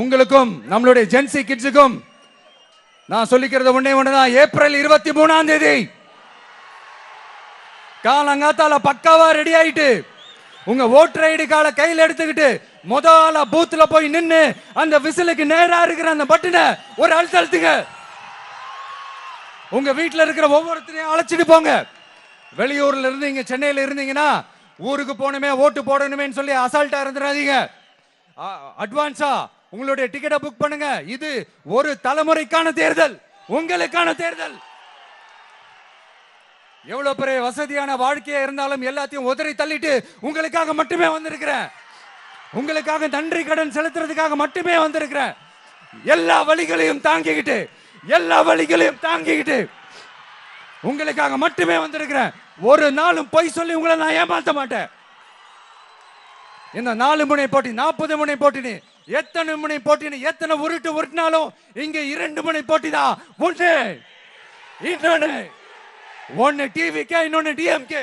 உங்களுக்கும் நம்மளுடைய ஜென்சி கிட்ஸுக்கும் நான் சொல்லிக்கிறது ஒண்ணே ஒண்ணுதான். ஏப்ரல் 23ஆம் தேதி காலங்காத்தால பக்காவா ரெடி ஆயிட்டு உங்க ஓட்டர் ஐடி கார்டை கையில் எடுத்துக்கிட்டு முதல்ல பூத்துல போய் நின்னு அந்த விசிலுக்கு நேரா இருக்கிற அந்த பட்டனை ஒரு அழுத்துங்க. உங்க வீட்டுல இருக்கிற ஒவ்வொருத்தரையும் அழைச்சிட்டு போங்க. வெளியூர்ல இருந்து இங்க சென்னையில இருந்தீங்கன்னா ஊருக்கு போகணுமே ஓட்டு போடணுமே சொல்லி அசால்ட்டா இருந்துடாதீங்க. அட்வான்ஸா உங்களுடைய டிக்கெட்டை புக் பண்ணுங்க. இது ஒரு தலைமுறைக்கான தேர்தல், உங்களுக்கான தேர்தல். எவ்வளவு பெரிய வசதியான வாழ்க்கையா இருந்தாலும் எல்லாத்தையும் உதறி தள்ளிட்டு உங்களுக்காக மட்டுமே வந்திருக்கிறேன். உங்களுக்காக நன்றி கடன் செலுத்துறதுக்காக மட்டுமே வந்திருக்கிறேன். எல்லா வழிகளையும் தாங்கிக்கிட்டு உங்களுக்காக மட்டுமே வந்திருக்கிறேன். ஒரு நாளும் பொய் சொல்லி உங்களை நான் ஏமாத்த மாட்டேன். இந்த 4 முனை போட்டி 40 முனை போட்டினு எத்தனை முனை போட்டினு எத்தனை உருட்டினாலும் இங்க 2 முனை போட்டி தான். ஒன்னு டிவிக்கு, இன்னொன்னு டிஎம்கே.